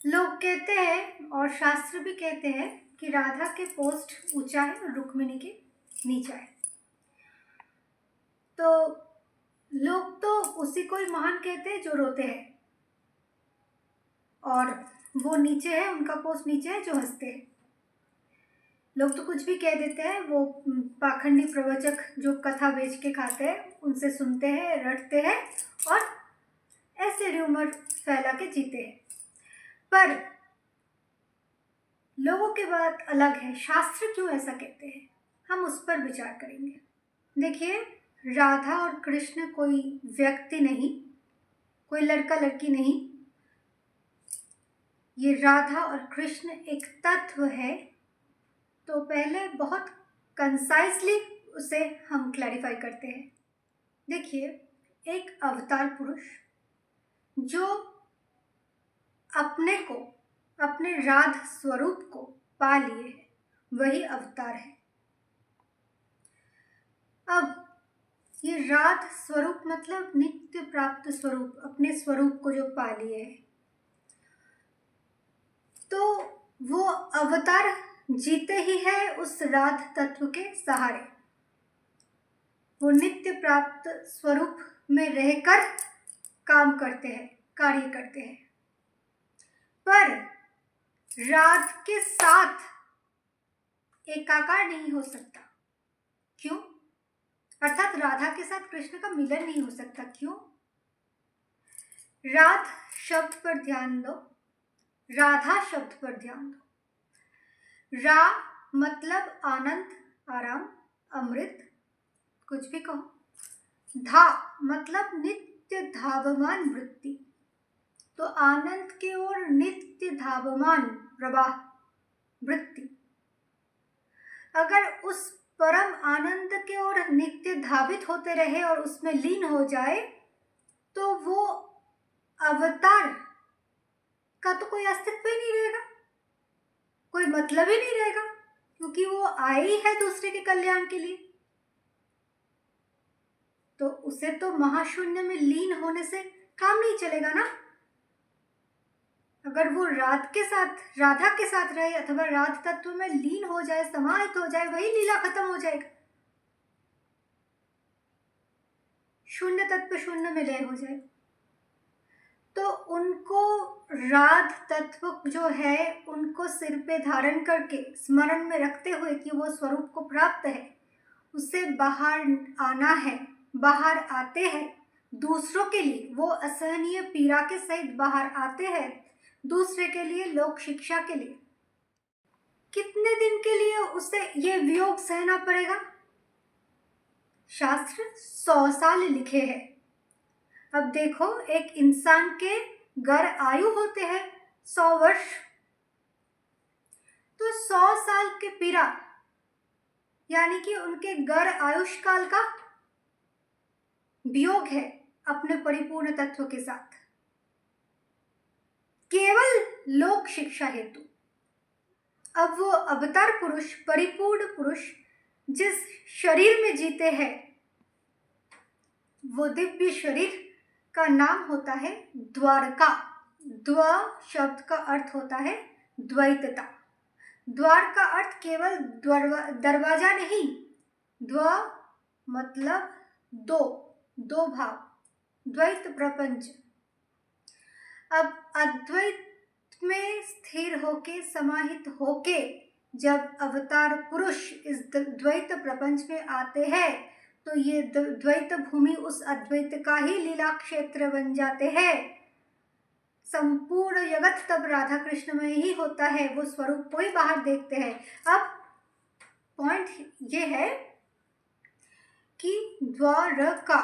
लोग कहते हैं और शास्त्र भी कहते हैं कि राधा के पोस्ट ऊंचा है और रुक्मिणी के नीचा है। तो लोग तो उसी को ही महान कहते हैं जो रोते हैं, और वो नीचे है, उनका पोस्ट नीचे है जो हंसते हैं। लोग तो कुछ भी कह देते हैं, वो पाखंडी प्रवचक जो कथा बेच के खाते हैं उनसे सुनते हैं, रटते हैं और ऐसे र्यूमर फैला के जीते हैं। पर लोगों की बात अलग है, शास्त्र क्यों ऐसा कहते हैं, हम उस पर विचार करेंगे। देखिए, राधा और कृष्ण कोई व्यक्ति नहीं, कोई लड़का लड़की नहीं। ये राधा और कृष्ण एक तत्व है। तो पहले बहुत कंसाइजली उसे हम क्लैरिफाई करते हैं। देखिए, एक अवतार पुरुष जो अपने को, अपने राध स्वरूप को पा लिए है, वही अवतार है। अब ये राध स्वरूप मतलब नित्य प्राप्त स्वरूप, अपने स्वरूप को जो पा लिए है, तो वो अवतार जीते ही है उस राध तत्व के सहारे। वो नित्य प्राप्त स्वरूप में रहकर काम करते हैं, कार्य करते हैं। पर राध के साथ एकाकार नहीं हो सकता। क्यों? अर्थात राधा के साथ कृष्ण का मिलन नहीं हो सकता। क्यों? राध शब्द पर ध्यान दो, राधा शब्द पर ध्यान दो। रा मतलब आनंद, आराम, अमृत, कुछ भी कहो। धा मतलब नित्य धावमान वृत्ति, तो आनंद की ओर नित्य धावमान प्रवाह वृत्ति। अगर उस परम आनंद की ओर नित्य धावित होते रहे और उसमें लीन हो जाए, तो वो अवतार का तो कोई अस्तित्व ही नहीं रहेगा, कोई मतलब ही नहीं रहेगा, क्योंकि वो आए ही है दूसरे के कल्याण के लिए। तो उसे तो महाशून्य में लीन होने से काम नहीं चलेगा ना। अगर वो राधा के साथ रहे अथवा राध तत्व में लीन हो जाए, समाहित हो जाए, वही लीला खत्म हो जाएगा। शून्य तत्व शून्य में लय हो जाए। तो उनको राध तत्व जो है, उनको सिर पे धारण करके स्मरण में रखते हुए कि वो स्वरूप को प्राप्त है, उससे बाहर आना है, बाहर आते हैं दूसरों के लिए। वो असहनीय पीड़ा के सहित बाहर आते हैं दूसरे के लिए, लोक शिक्षा के लिए। कितने दिन के लिए उसे ये वियोग सहना पड़ेगा? शास्त्र 100 साल लिखे हैं। अब देखो, एक इंसान के गर आयु होते हैं 100 वर्ष, तो 100 साल के पीड़ा यानी कि उनके गर आयुष्काल का वियोग है अपने परिपूर्ण तत्व के साथ, केवल लोक शिक्षा हेतु। अब वो अवतार पुरुष, परिपूर्ण पुरुष जिस शरीर में जीते हैं, वो दिव्य शरीर का नाम होता है द्वारका। द्व शब्द का अर्थ होता है द्वैतता। द्वार का अर्थ केवल दरवाजा नहीं, द्व मतलब दो, दो भाव, द्वैत प्रपंच। अब अद्वैत में स्थिर होके, समाहित होके जब अवतार पुरुष इस द्वैत प्रपंच में आते हैं, तो ये द्वैत भूमि उस अद्वैत का ही लीला क्षेत्र बन जाते हैं। संपूर्ण जगत तब राधा कृष्ण में ही होता है, वो स्वरूप को ही बाहर देखते हैं। अब पॉइंट ये है कि द्वारका,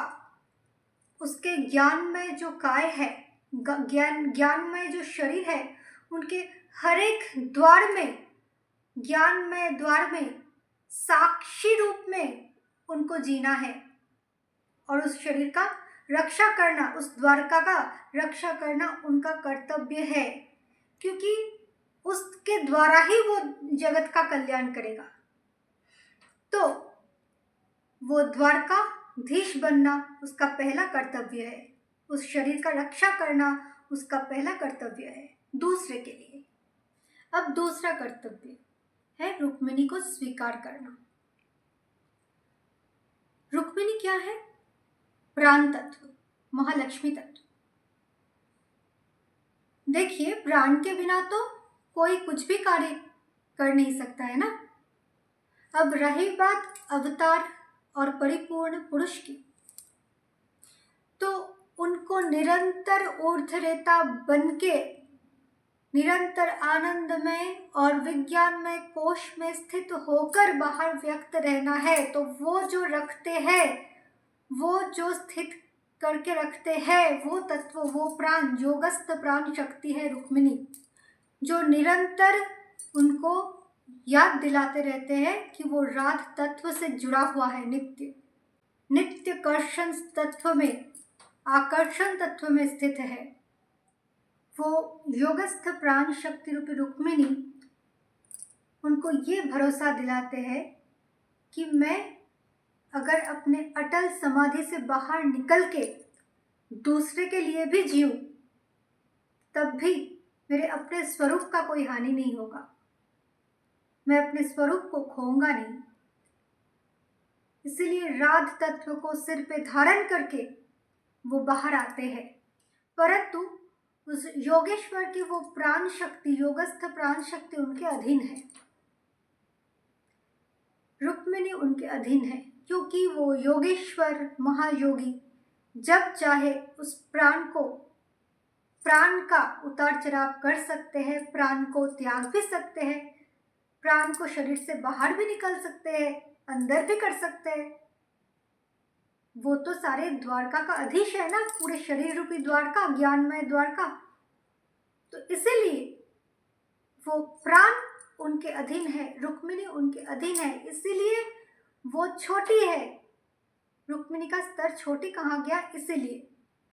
उसके ज्ञान में जो काय है, ज्ञान में जो शरीर है, उनके हर एक द्वार में, ज्ञान में द्वार में साक्षी रूप में उनको जीना है और उस शरीर का रक्षा करना, उस द्वारका का रक्षा करना उनका कर्तव्य है, क्योंकि उसके द्वारा ही वो जगत का कल्याण करेगा। तो वो द्वारकाधीश बनना उसका पहला कर्तव्य है, उस शरीर का रक्षा करना उसका पहला कर्तव्य है। दूसरे के लिए। अब दूसरा कर्तव्य है रुक्मिणी को स्वीकार करना। रुक्मिणी क्या है? प्राण तत्व, महालक्ष्मी तत्व। देखिए, प्राण के बिना तो कोई कुछ भी कार्य कर नहीं सकता है ना। अब रही बात अवतार और परिपूर्ण पुरुष की, तो उनको निरंतर ऊर्ध्वरेता बनके निरंतर आनंदमय और विज्ञानमय कोश में स्थित होकर बाहर व्यक्त रहना है। तो वो जो रखते हैं, वो जो स्थित करके रखते हैं, वो तत्व, वो प्राण, योगस्थ प्राण शक्ति है रुक्मिणी, जो निरंतर उनको याद दिलाते रहते हैं कि वो राध तत्व से जुड़ा हुआ है। नित्य कर्षण तत्व में, आकर्षण तत्व में स्थित है। वो योगस्थ प्राण शक्ति रूपी रुक्मिणी उनको ये भरोसा दिलाते हैं कि मैं अगर अपने अटल समाधि से बाहर निकल के दूसरे के लिए भी जीऊं, तब भी मेरे अपने स्वरूप का कोई हानि नहीं होगा, मैं अपने स्वरूप को खोऊंगा नहीं। इसीलिए राध तत्व को सिर पे धारण करके वो बाहर आते हैं, परंतु उस योगेश्वर की वो प्राण शक्ति, योगस्थ प्राण शक्ति उनके अधीन है। रुक्मिणी उनके अधीन है, क्योंकि वो योगेश्वर महायोगी जब चाहे उस प्राण का उतार चढ़ाव कर सकते हैं, प्राण को त्याग भी सकते हैं, प्राण को शरीर से बाहर भी निकल सकते हैं, अंदर भी कर सकते हैं। वो तो सारे द्वारका का अधीश है ना, पूरे शरीर रूपी द्वारका, ज्ञानमय द्वारका। तो इसीलिए वो प्राण उनके अधीन है, रुक्मिणी उनके अधीन है, इसीलिए वो छोटी है। रुक्मिणी का स्तर छोटी कहा गया इसीलिए,